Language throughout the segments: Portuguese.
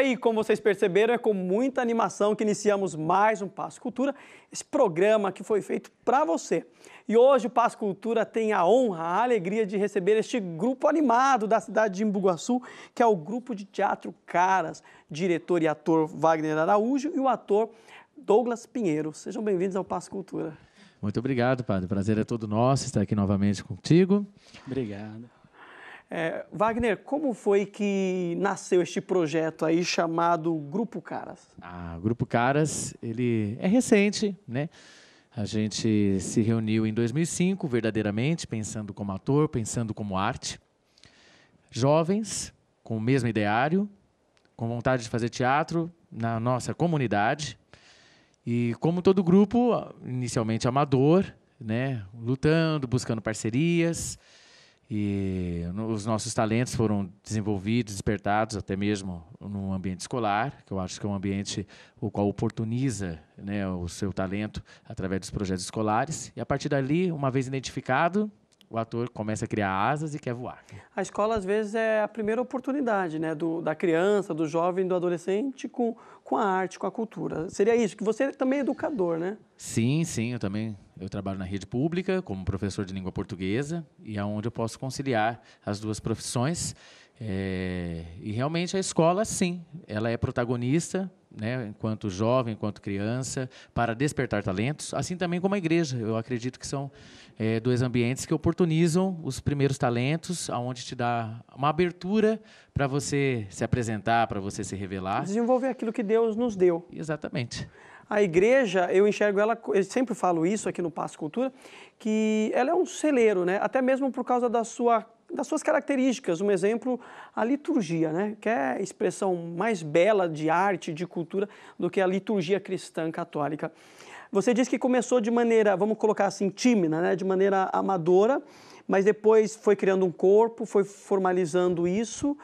aí, como vocês perceberam, é com muita animação que iniciamos mais um Passo Cultura, esse programa que foi feito para você. E hoje o Passo Cultura tem a honra, a alegria de receber este grupo animado da cidade de Embu-Guaçu, que é o Grupo de Teatro Caras, diretor e ator Wagner Araújo e o ator Douglas Pinheiro. Sejam bem-vindos ao Passo Cultura. Muito obrigado, padre. O prazer é todo nosso estar aqui novamente contigo. Obrigado. Wagner, como foi que nasceu este projeto aí chamado Grupo Caras? O Grupo Caras, ele é recente, né? A gente se reuniu em 2005, verdadeiramente, pensando como ator, pensando como arte. Jovens, com o mesmo ideário, com vontade de fazer teatro na nossa comunidade. E como todo grupo, inicialmente amador, né? Lutando, buscando parcerias. E os nossos talentos foram desenvolvidos, despertados, até mesmo no ambiente escolar, que eu acho que é um ambiente o qual oportuniza, né, o seu talento através dos projetos escolares. E, a partir dali, uma vez identificado, o ator começa a criar asas e quer voar. A escola, às vezes, é a primeira oportunidade, né, da criança, do jovem, do adolescente com a arte, com a cultura. Seria isso, que você também é educador, né? Sim, eu trabalho na rede pública como professor de língua portuguesa e é onde eu posso conciliar as duas profissões. E realmente a escola, sim, ela é protagonista, né, enquanto jovem, enquanto criança, para despertar talentos, assim também como a igreja. Eu acredito que são dois ambientes que oportunizam os primeiros talentos, onde te dá uma abertura para você se apresentar, para você se revelar. Desenvolver aquilo que Deus nos deu. Exatamente. A igreja, eu enxergo ela, eu sempre falo isso aqui no Passo Cultura, que ela é um celeiro, né? Até mesmo por causa das suas características. Um exemplo, a liturgia, né? Que é a expressão mais bela de arte, de cultura, do que a liturgia cristã católica. Você disse que começou de maneira, vamos colocar assim, tímida, né? De maneira amadora, mas depois foi criando um corpo, foi formalizando isso.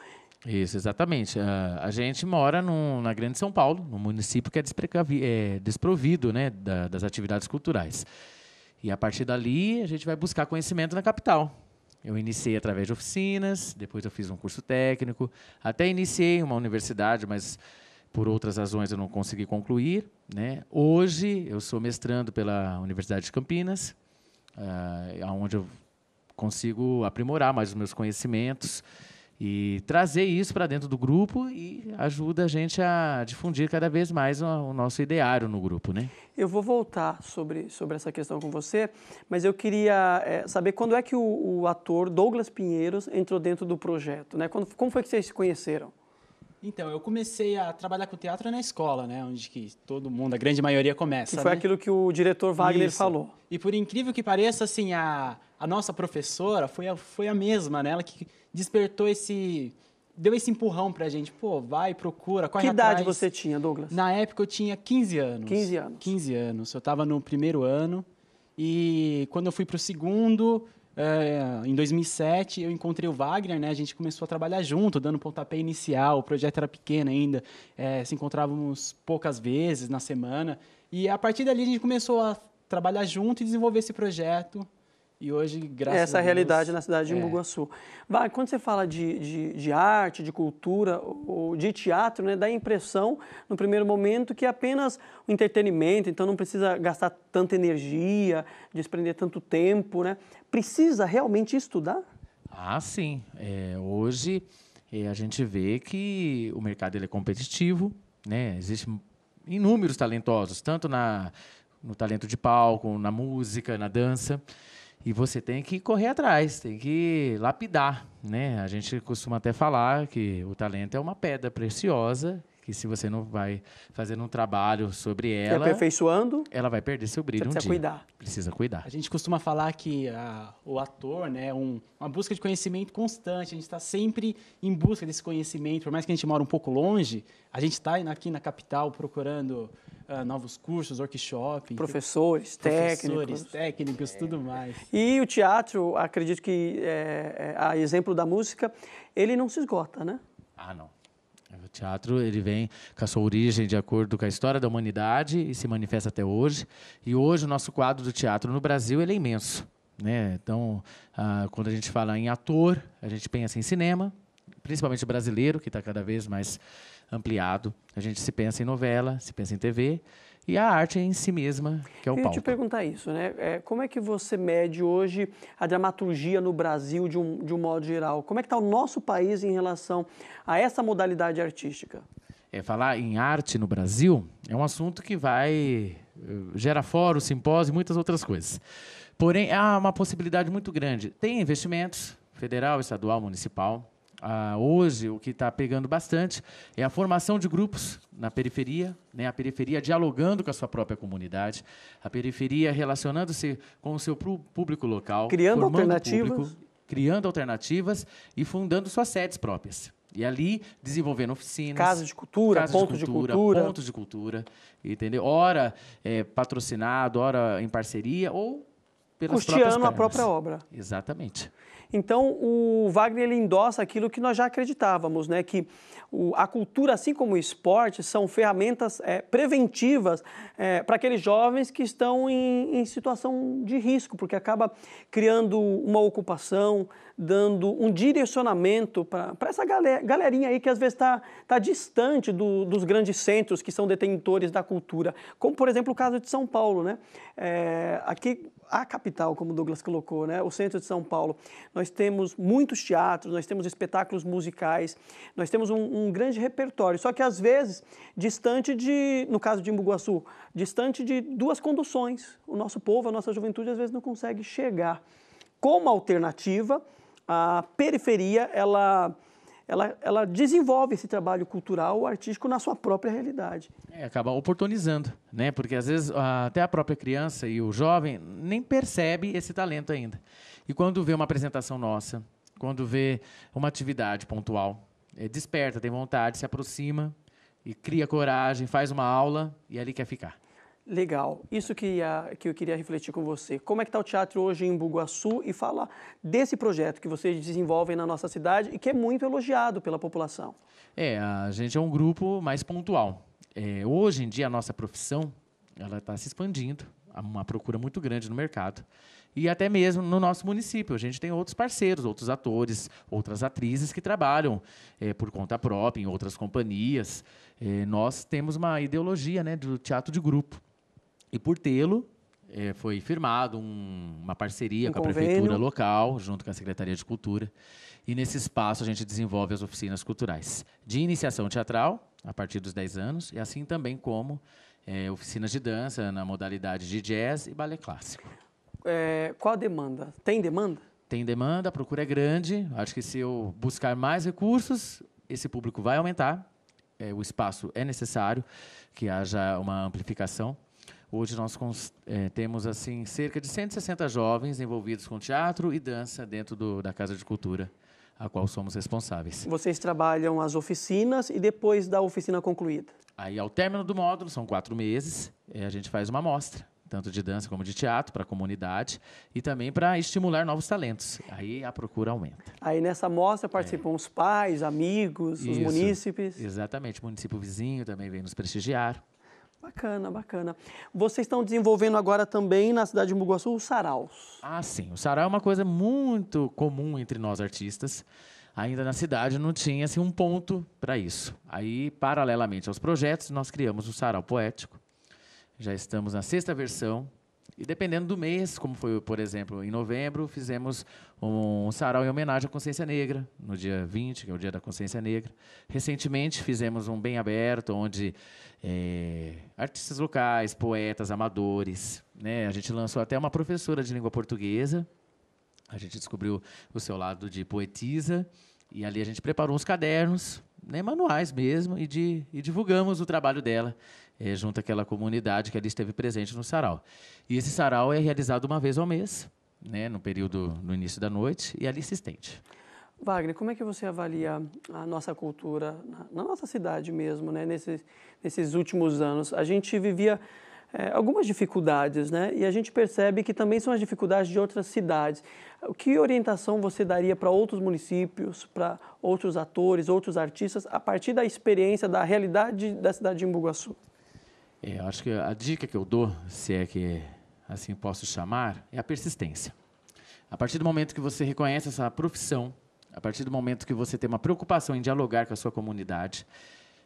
Isso, exatamente. A gente mora na Grande São Paulo, num município que é desprovido, né, das atividades culturais. E, a partir dali, a gente vai buscar conhecimento na capital. Eu iniciei através de oficinas, depois eu fiz um curso técnico, até iniciei uma universidade, mas por outras razões eu não consegui concluir, né? Hoje eu sou mestrando pela Universidade de Campinas, onde eu consigo aprimorar mais os meus conhecimentos e trazer isso para dentro do grupo e ajuda a gente a difundir cada vez mais o nosso ideário no grupo, né? Eu vou voltar sobre essa questão com você, mas eu queria saber quando é que o ator Douglas Pinheiros entrou dentro do projeto, né? Como foi que vocês se conheceram? Então, eu comecei a trabalhar com teatro na escola, né? Onde que todo mundo, a grande maioria, começa. Que foi né? aquilo que o diretor Wagner falou. E por incrível que pareça, assim, a nossa professora foi a mesma, né? Ela que despertou deu esse empurrão pra gente. Pô, vai, procura, corre atrás. Que idade você tinha, Douglas? Na época eu tinha 15 anos. 15 anos. 15 anos. Eu estava no primeiro ano e quando eu fui pro segundo, em 2007, eu encontrei o Wagner, né? A gente começou a trabalhar junto, dando pontapé inicial. O projeto era pequeno ainda, se encontrávamos poucas vezes na semana. E a partir dali a gente começou a trabalhar junto e desenvolver esse projeto. E hoje, graças a Deus... Essa é a realidade na cidade de Embu-Guaçu. Quando você fala de arte, de cultura, ou de teatro, né, dá a impressão, no primeiro momento, que é apenas um entretenimento, então não precisa gastar tanta energia, desprender tanto tempo, né? Precisa realmente estudar? Sim. Hoje, a gente vê que o mercado ele é competitivo, né? Existem inúmeros talentosos, tanto no talento de palco, na música, na dança. E você tem que correr atrás, tem que lapidar, né? A gente costuma até falar que o talento é uma pedra preciosa, que se você não vai fazendo um trabalho sobre ela... aperfeiçoando... ela vai perder seu brilho um dia. Precisa cuidar. Precisa cuidar. A gente costuma falar que o ator, né, uma busca de conhecimento constante, a gente está sempre em busca desse conhecimento, por mais que a gente mora um pouco longe, a gente está aqui na capital procurando... novos cursos, workshops... Professores, técnicos, tudo mais. E o teatro, acredito que, a exemplo da música, ele não se esgota, né? Não. O teatro ele vem com a sua origem de acordo com a história da humanidade e se manifesta até hoje. E hoje o nosso quadro do teatro no Brasil ele é imenso, né? Então, quando a gente fala em ator, a gente pensa em cinema, principalmente brasileiro, que está cada vez mais ampliado. A gente se pensa em novela, se pensa em TV, e a arte em si mesma, que é o Eu ia te palco. perguntar isso, né? Como é que você mede hoje a dramaturgia no Brasil de um modo geral? Como é que está o nosso país em relação a essa modalidade artística? Falar em arte no Brasil é um assunto que gera fórum, simpósio e muitas outras coisas. Porém, há uma possibilidade muito grande. Tem investimentos, federal, estadual, municipal. Hoje, o que está pegando bastante é a formação de grupos na periferia, né? A periferia dialogando com a sua própria comunidade, a periferia relacionando-se com o seu público local, Criando formando alternativas. público, criando alternativas e fundando suas sedes próprias. E ali desenvolvendo oficinas. Casas de cultura, pontos de cultura. Pontos de cultura, entendeu? Ora patrocinado, ora em parceria, ou pelas próprias Custeando a pernas. própria obra. Exatamente. Então, o Wagner ele endossa aquilo que nós já acreditávamos, né? Que a cultura, assim como o esporte, são ferramentas preventivas para aqueles jovens que estão em situação de risco, porque acaba criando uma ocupação, dando um direcionamento para essa galerinha aí que às vezes está distante dos grandes centros que são detentores da cultura, como por exemplo o caso de São Paulo, né? Aqui a capital, como o Douglas colocou, né? O centro de São Paulo, nós temos muitos teatros, nós temos espetáculos musicais, nós temos um grande repertório, só que às vezes distante no caso de Embu-Guaçu, distante de duas conduções. O nosso povo, a nossa juventude às vezes não consegue chegar. Como alternativa, a periferia, ela desenvolve esse trabalho cultural, artístico na sua própria realidade. Acaba oportunizando, né? Porque às vezes até a própria criança e o jovem nem percebe esse talento ainda. E quando vê uma apresentação nossa, quando vê uma atividade pontual, desperta, tem vontade, se aproxima e cria coragem, faz uma aula e ali quer ficar. Legal. Isso que eu queria refletir com você. Como é que está o teatro hoje em Embu-Guaçu e falar desse projeto que vocês desenvolvem na nossa cidade e que é muito elogiado pela população? A gente é um grupo mais pontual. Hoje em dia, a nossa profissão está se expandindo, há uma procura muito grande no mercado. E até mesmo no nosso município. A gente tem outros parceiros, outros atores, outras atrizes que trabalham por conta própria, em outras companhias. Nós temos uma ideologia, né, do teatro de grupo. E por tê-lo, foi firmado uma parceria com a prefeitura local, junto com a Secretaria de Cultura. E nesse espaço a gente desenvolve as oficinas culturais de iniciação teatral, a partir dos 10 anos, e assim também como oficinas de dança na modalidade de jazz e balé clássico. Qual a demanda? Tem demanda? Tem demanda, a procura é grande. Acho que se eu buscar mais recursos, esse público vai aumentar. O espaço é necessário que haja uma amplificação. Hoje nós temos assim cerca de 160 jovens envolvidos com teatro e dança dentro da Casa de Cultura, a qual somos responsáveis. Vocês trabalham as oficinas e depois da oficina concluída? Aí, ao término do módulo, são 4 meses, a gente faz uma amostra, tanto de dança como de teatro, para a comunidade e também para estimular novos talentos. Aí a procura aumenta. Aí nessa mostra participam os pais, amigos, os munícipes? Exatamente, o município vizinho também vem nos prestigiar. Bacana, bacana. Vocês estão desenvolvendo agora também na cidade de Embu-Guaçu os saraus. Sim. O sarau é uma coisa muito comum entre nós artistas. Ainda na cidade não tinha assim, um ponto para isso. Aí, paralelamente aos projetos, nós criamos o sarau poético. Já estamos na 6ª versão. E dependendo do mês, como foi, por exemplo, em novembro, fizemos um sarau em homenagem à Consciência Negra, no dia 20, que é o Dia da Consciência Negra. Recentemente, fizemos um bem aberto, onde artistas locais, poetas, amadores, né? A gente lançou até uma professora de língua portuguesa. A gente descobriu o seu lado de poetisa. E ali a gente preparou uns cadernos, né, manuais mesmo, e divulgamos o trabalho dela junto àquela comunidade que ali esteve presente no sarau. E esse sarau é realizado uma vez ao mês, né, no início da noite, e ali se estende. Wagner, como é que você avalia a nossa cultura na nossa cidade mesmo, né, nesses últimos anos? A gente vivia algumas dificuldades, né? E a gente percebe que também são as dificuldades de outras cidades. Que orientação você daria para outros municípios, para outros atores, outros artistas, a partir da experiência, da realidade da cidade de Embu-Guaçu? Eu acho que a dica que eu dou, se é que assim posso chamar, é a persistência. A partir do momento que você reconhece essa profissão, a partir do momento que você tem uma preocupação em dialogar com a sua comunidade,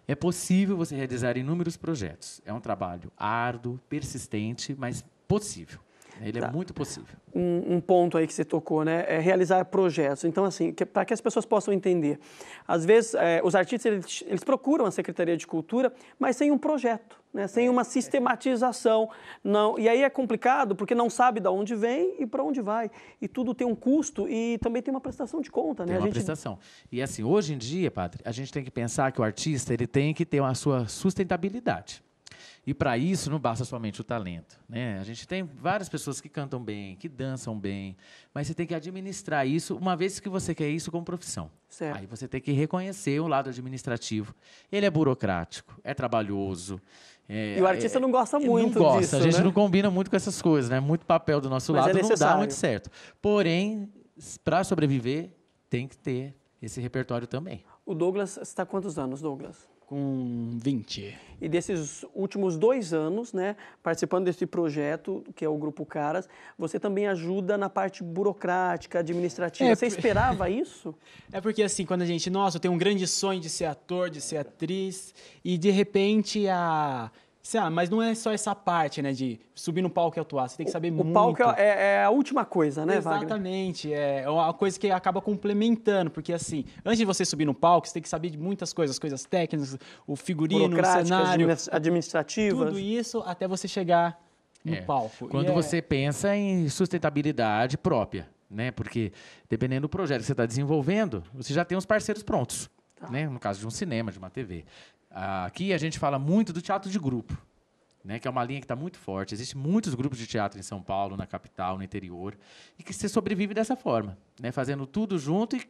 é possível você realizar inúmeros projetos. É um trabalho árduo, persistente, mas possível. Ele é muito possível. Um ponto aí que você tocou, né, é realizar projetos. Então, assim, para que as pessoas possam entender, às vezes os artistas eles procuram a Secretaria de Cultura, mas sem um projeto, né, sem uma sistematização. Não, e aí é complicado porque não sabe de onde vem e para onde vai. E tudo tem um custo e também tem uma prestação de conta, né? Tem uma prestação. E assim, hoje em dia, padre, a gente tem que pensar que o artista ele tem que ter a sua sustentabilidade. E para isso não basta somente o talento, né? A gente tem várias pessoas que cantam bem, que dançam bem, mas você tem que administrar isso uma vez que você quer isso como profissão. Certo. Aí você tem que reconhecer o lado administrativo. Ele é burocrático, é trabalhoso. E o artista não gosta muito não gosta, disso, a gente né? não combina muito com essas coisas, né? Muito papel do nosso Mas lado não dá necessário. muito certo. Porém, para sobreviver, tem que ter esse repertório também. O Douglas está há quantos anos, Douglas? Com 20. E desses últimos 2 anos, né, participando desse projeto, que é o Grupo Caras, você também ajuda na parte burocrática, administrativa. Você esperava isso? É porque assim, quando a gente, nossa, eu tenho um grande sonho de ser ator, de ser atriz, e de repente mas não é só essa parte, né, de subir no palco e atuar, você tem que saber muito. O palco é a última coisa, né, Wagner? Exatamente, é uma coisa que acaba complementando, porque assim, antes de você subir no palco, você tem que saber de muitas coisas, coisas técnicas, o figurino, o cenário, administrativas. tudo isso até você chegar no palco. Quando você pensa em sustentabilidade própria, né, porque dependendo do projeto que você está desenvolvendo, você já tem os parceiros prontos, né, no caso de um cinema, de uma TV. Aqui a gente fala muito do teatro de grupo, né, que é uma linha que está muito forte. Existem muitos grupos de teatro em São Paulo, na capital, no interior, e que você sobrevive dessa forma, né, fazendo tudo junto e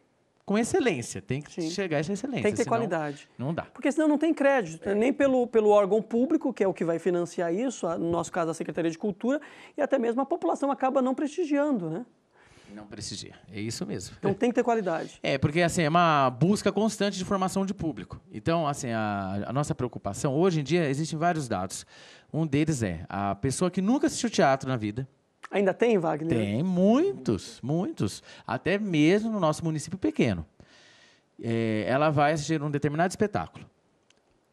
com excelência. Tem que chegar a essa excelência. Tem que ter senão, qualidade. Não dá. Porque senão não tem crédito, nem pelo órgão público, que é o que vai financiar isso, no nosso caso a Secretaria de Cultura, e até mesmo a população acaba não prestigiando, né? Não prestigia. É isso mesmo. Então tem que ter qualidade. Porque assim, é uma busca constante de formação de público. Então, assim, a nossa preocupação, hoje em dia, existem vários dados. Um deles é a pessoa que nunca assistiu teatro na vida. Ainda tem, Wagner? Tem muitos, muitos. Até mesmo no nosso município pequeno. Ela vai assistir um determinado espetáculo.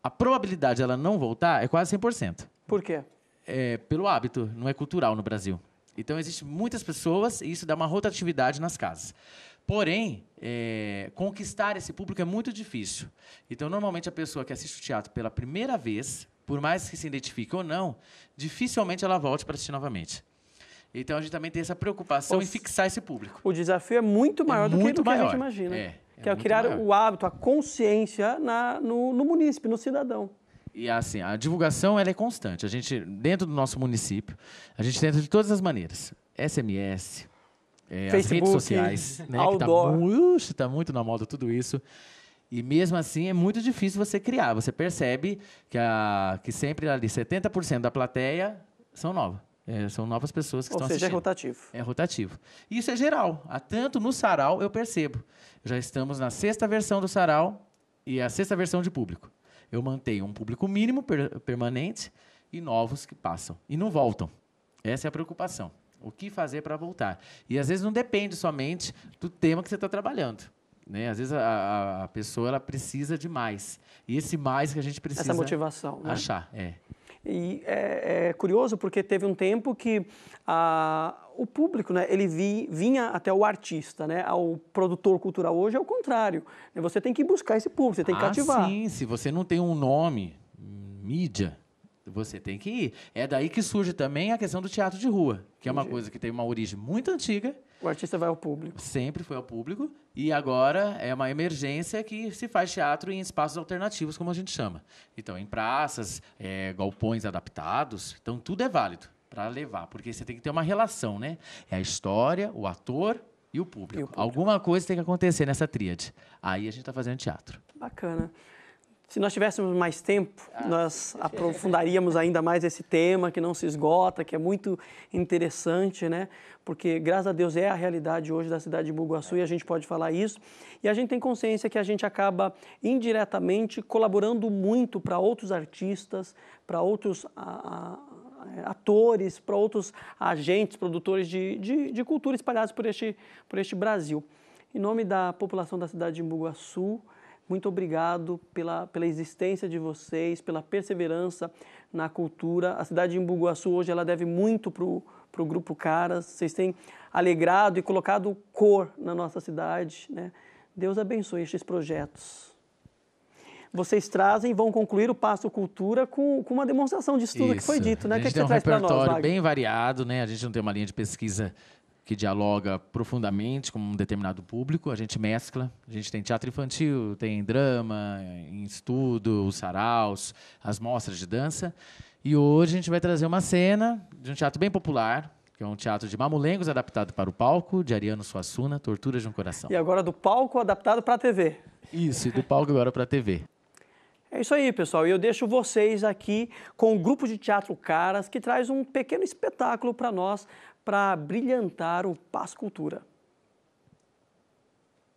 A probabilidade de ela não voltar é quase 100%. Por quê? Pelo hábito, não é cultural no Brasil. Então, existem muitas pessoas e isso dá uma rotatividade nas casas. Porém, conquistar esse público é muito difícil. Então, normalmente, a pessoa que assiste o teatro pela primeira vez, por mais que se identifique ou não, dificilmente ela volte para assistir novamente. Então, a gente também tem essa preocupação em fixar esse público. O desafio é muito maior do que a gente imagina. Que é criar o hábito, a consciência no munícipe, no cidadão. E assim, a divulgação ela é constante. A gente, dentro do nosso município, a gente tenta de todas as maneiras. SMS, as redes sociais, né, que tá muito na moda tudo isso. E mesmo assim é muito difícil você criar. Você percebe que sempre ali 70% da plateia são novas. São novas pessoas que estão assistindo. Ou seja, é rotativo. É rotativo. E isso é geral. Tanto no sarau eu percebo. Já estamos na 6ª versão do sarau e a 6ª versão de público. Eu mantenho um público mínimo permanente e novos que passam. E não voltam. Essa é a preocupação. O que fazer para voltar? E, às vezes, não depende somente do tema que você está trabalhando. Né? Às vezes, a pessoa ela precisa de mais. E esse mais que a gente precisa essa motivação, né? achar. E é curioso porque teve um tempo que o público, né, ele vinha até o artista, né, ao produtor cultural. Hoje é o contrário. Você tem que buscar esse público, você tem que cativar. Sim, se você não tem um nome, mídia, você tem que ir. É daí que surge também a questão do teatro de rua, que é uma coisa que tem uma origem muito antiga. O artista vai ao público. Sempre foi ao público. E agora é uma emergência que se faz teatro em espaços alternativos, como a gente chama. Então, em praças, galpões adaptados. Então, tudo é válido para levar, porque você tem que ter uma relação, né? É a história, o ator e o público. Alguma coisa tem que acontecer nessa tríade. Aí a gente está fazendo teatro. Bacana. Se nós tivéssemos mais tempo, nós aprofundaríamos ainda mais esse tema que não se esgota, que é muito interessante, né? Porque, graças a Deus, é a realidade hoje da cidade de Bugaçu e a gente pode falar isso. E a gente tem consciência que a gente acaba indiretamente colaborando muito para outros artistas, para outros atores, para outros agentes, produtores de cultura espalhados por este Brasil. Em nome da população da cidade de Embu-Guaçu, muito obrigado pela existência de vocês, pela perseverança na cultura. A cidade de Embu-Guaçu hoje ela deve muito para o Grupo Caras. Vocês têm alegrado e colocado cor na nossa cidade, né? Deus abençoe estes projetos. Vocês trazem, vão concluir o Passo Cultura com uma demonstração disso tudo que foi dito, né? A gente tem um repertório bem variado, né? A gente não tem uma linha de pesquisa que dialoga profundamente com um determinado público, a gente mescla, a gente tem teatro infantil, tem drama, em estudo, os saraus, as mostras de dança, e hoje a gente vai trazer uma cena de um teatro bem popular, que é um teatro de mamulengos adaptado para o palco, de Ariano Suassuna, Torturas de um Coração. E agora do palco adaptado para a TV. Isso, e do palco agora para a TV. É isso aí, pessoal. E eu deixo vocês aqui com o Grupo de Teatro Caras, que traz um pequeno espetáculo para nós, para brilhantar o Passo Cultura.